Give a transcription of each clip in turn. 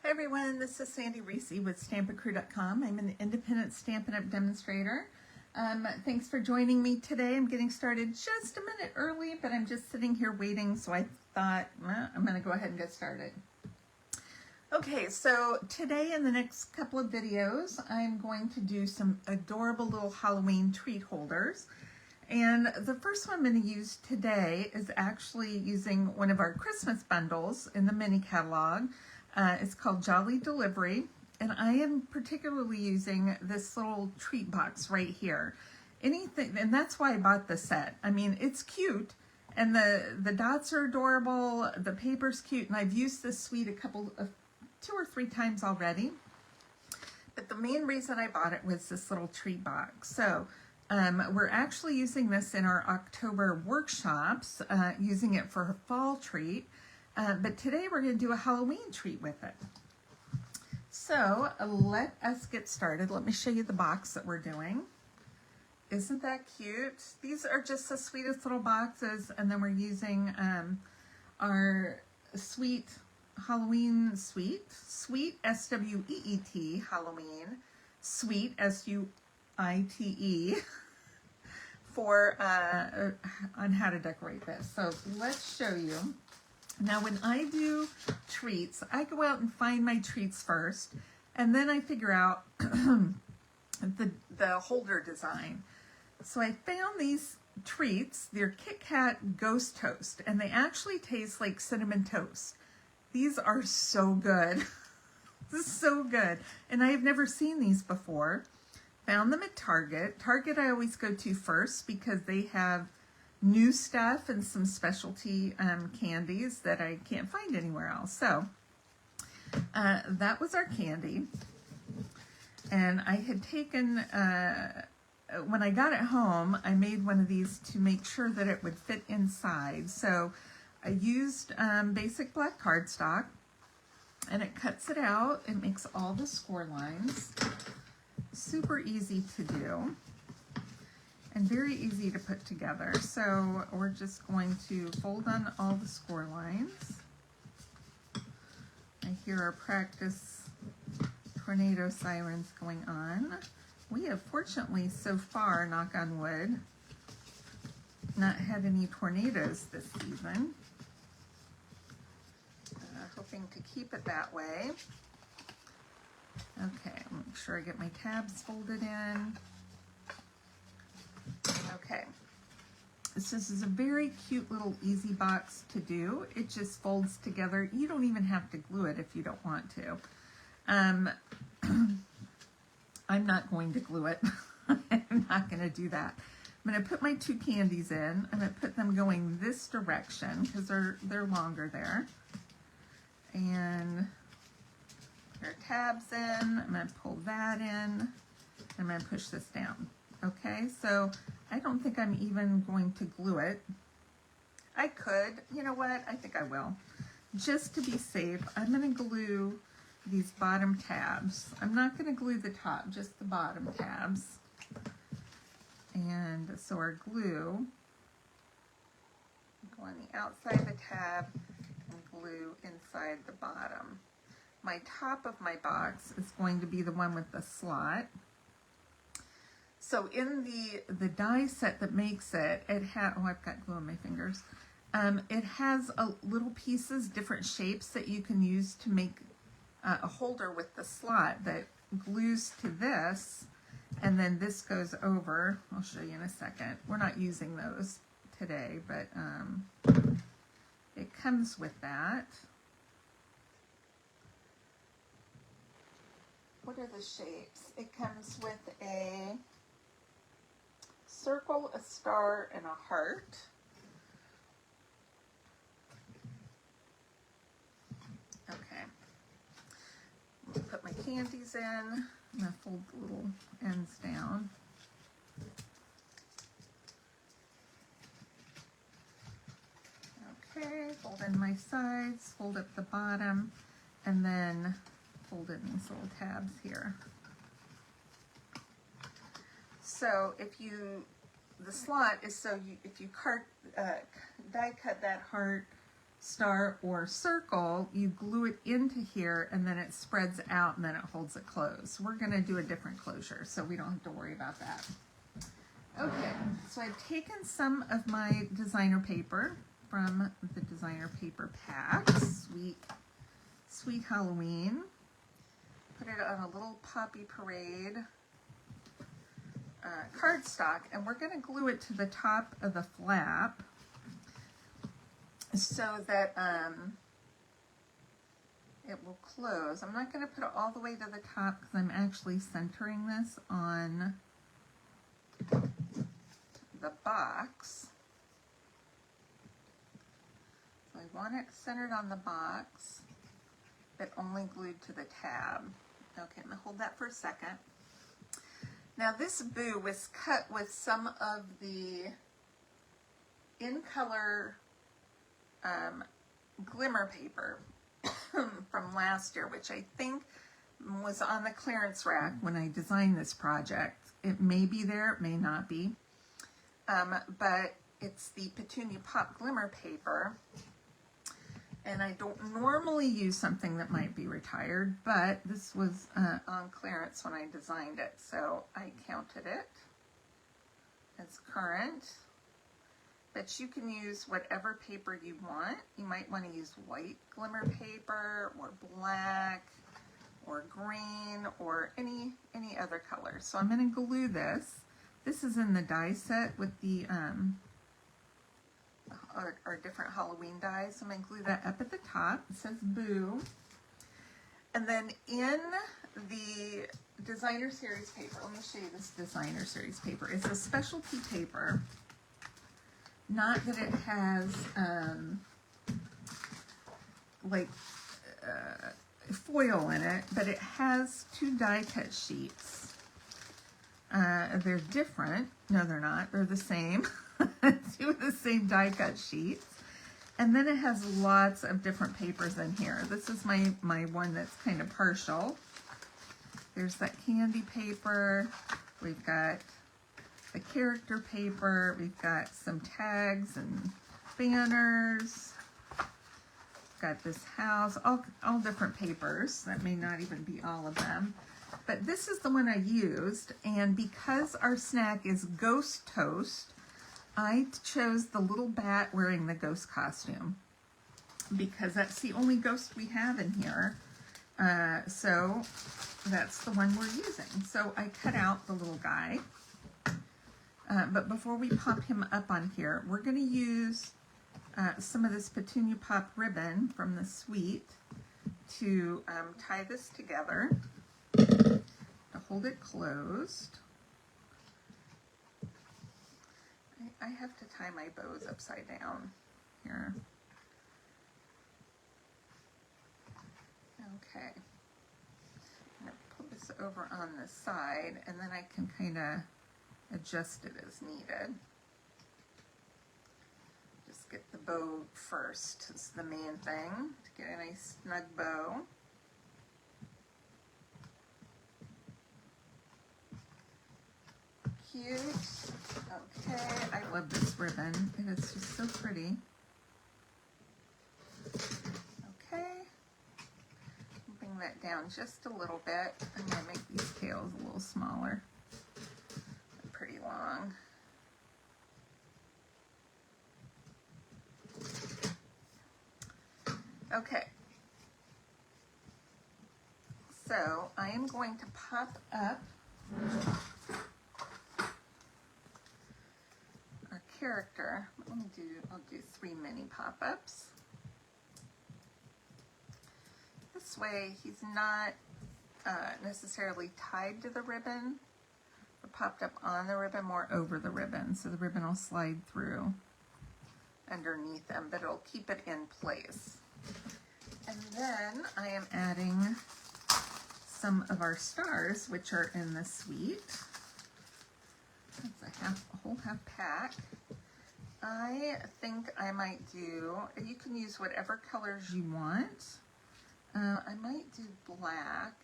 Hi everyone, this is Sandy Reese with Stampacrew.com. I'm an independent Stampin' Up! Demonstrator. Thanks for joining me today. I'm getting started just a minute early, but I'm just sitting here waiting, so I thought I'm going to go ahead and get started. Okay, so today in the next couple of videos, I'm going to do some adorable little Halloween treat holders. And the first one I'm going to use today is actually using one of our Christmas bundles in the mini catalog. It's called Jolly Delivery, and I am particularly using this little treat box right here. Anything, and that's why I bought the set. I mean, it's cute, and the dots are adorable, the paper's cute, and I've used this suite two or three times already. But the main reason I bought it was this little treat box. So we're actually using this in our October workshops, using it for a fall treat. But today we're going to do a Halloween treat with it. So let us get started. Let me show you the box that we're doing. Isn't that cute? These are just the sweetest little boxes, and then we're using our sweet Halloween sweet, S-W-E-E-T, Halloween, sweet, S-U-I-T-E, for on how to decorate this. So let's show you. Now, when I do treats, I go out and find my treats first, and then I figure out the holder design. So I found these treats. They're Kit Kat Ghost Toast, and they actually taste like cinnamon toast. These are so good. This is so good. And I have never seen these before. Found them at Target. Target I always go to first because they have new stuff and some specialty candies that I can't find anywhere else. So that was our candy. And I had taken, when I got it home, I made one of these to make sure that it would fit inside. So I used basic black cardstock, and it cuts it out. It makes all the score lines. Super easy to do. And very easy to put together. So we're just going to fold on all the score lines. I hear our practice tornado sirens going on. We have fortunately so far, knock on wood, not had any tornadoes this season. Hoping to keep it that way. Okay, make sure I get my tabs folded in. Okay, this is a very cute little easy box to do. It just folds together. You don't even have to glue it if you don't want to. I'm not going to glue it. I'm not going to do that. I'm going to put my two candies in. I'm going to put them going this direction because they're longer there. And put our tabs in. I'm going to pull that in. I'm going to push this down. Okay, so I don't think I'm even going to glue it. I could, you know what, I think I will. Just to be safe, I'm going to glue these bottom tabs. I'm not going to glue the top, just the bottom tabs. And so our glue, go on the outside of the tab and glue inside the bottom. My top of my box is going to be the one with the slot. So in the die set that makes it, oh, I've got glue on my fingers. It has little pieces, different shapes that you can use to make a holder with the slot that glues to this, and then this goes over. I'll show you in a second. We're not using those today, but it comes with that. What are the shapes? It comes with a circle, a star, and a heart. Okay. I'm going to put my candies in. I'm going to fold the little ends down. Okay, fold in my sides, fold up the bottom, and then fold in these little tabs here. So the slot is so if you die cut that heart star or circle, you glue it into here and then it spreads out and then it holds it closed. We're going to do a different closure, so we don't have to worry about that. Okay, so I've taken some of my designer paper from the designer paper pack, Sweet Halloween. Put it on a little Poppy Parade cardstock, and we're going to glue it to the top of the flap so that it will close. I'm not going to put it all the way to the top because I'm actually centering this on the box. So I want it centered on the box, but only glued to the tab. Okay, I'm going to hold that for a second. Now this boo was cut with some of the in color glimmer paper from last year, which I think was on the clearance rack when I designed this project. It may be there, it may not be, but it's the Petunia Pop Glimmer paper. And I don't normally use something that might be retired, but this was on clearance when I designed it, so I counted it as current. But you can use whatever paper you want. You might want to use white glimmer paper, or black, or green, or any other color. So I'm going to glue this. This is in the die set with the our different Halloween dies. So I'm going to glue that up at the top. It says Boo. And then in the designer series paper, let me show you this designer series paper. It's a specialty paper. Not that it has foil in it, but it has 2 die cut sheets. They're different. No, they're not. They're the same. 2 of the same die cut sheets. And then it has lots of different papers in here. This is my one that's kind of partial. There's that candy paper. We've got the character paper. We've got some tags and banners. Got this house, all different papers. That may not even be all of them. But this is the one I used, and because our snack is Ghost Toast, I chose the little bat wearing the ghost costume because that's the only ghost we have in here. So that's the one we're using. So I cut out the little guy. But before we pop him up on here, we're going to use some of this Petunia Pop ribbon from the Sweet to tie this together, to hold it closed. I have to tie my bows upside down here. Okay. I'm going to put this over on the side, and then I can kind of adjust it as needed. Just get the bow first. It's the main thing, to get a nice snug bow. Cute. Okay, I love this ribbon. It is just so pretty. Okay. Bring that down just a little bit. I'm going to make these tails a little smaller. They're pretty long. Okay. So I am going to pop up our character. I'll do 3 mini pop-ups. This way he's not necessarily tied to the ribbon or popped up on the ribbon, more over the ribbon. So the ribbon will slide through underneath them, but it'll keep it in place. And then I am adding some of our stars, which are in the Sweet. That's a whole half pack. I think I might do, you can use whatever colors you want. I might do black.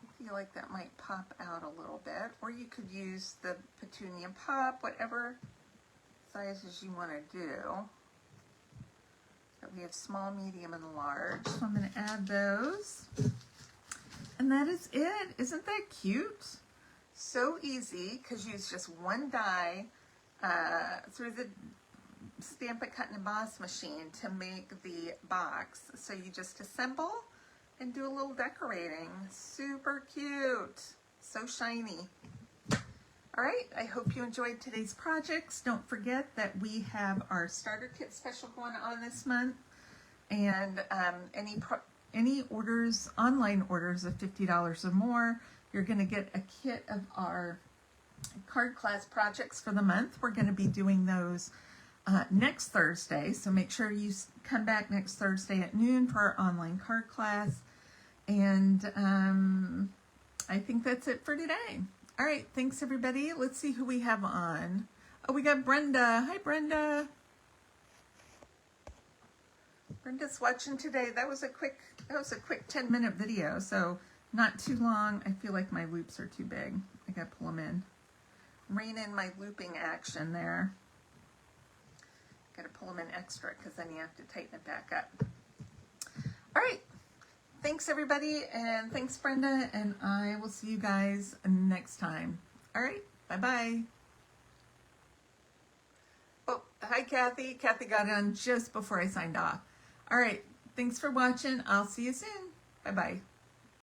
I feel like that might pop out a little bit. Or you could use the Petunia Pop, whatever sizes you want to do. But we have small, medium, and large. So I'm going to add those. And that is it. Isn't that cute? So easy, because use just one die through the Stampin' Cut and Emboss machine to make the box. So you just assemble and do a little decorating. Super cute. So shiny. All right, I hope you enjoyed today's projects. Don't forget that we have our starter kit special going on this month. And any orders, online orders of $50 or more, you're going to get a kit of our card class projects for the month. We're going to be doing those next Thursday, so make sure you come back next Thursday at noon for our online card class. And I think that's it for today. All right, thanks everybody. Let's see who we have on. Oh, we got Brenda. Hi, Brenda. Brenda's watching today. That was a quick 10-minute video, so not too long. I feel like my loops are too big. I gotta pull them in. Rein in my looping action there. Gotta pull them in extra because then you have to tighten it back up. All right. Thanks everybody, and thanks Brenda, and I will see you guys next time. All right. Bye-bye. Oh, hi Kathy. Kathy got it on just before I signed off. All right. Thanks for watching. I'll see you soon. Bye-bye.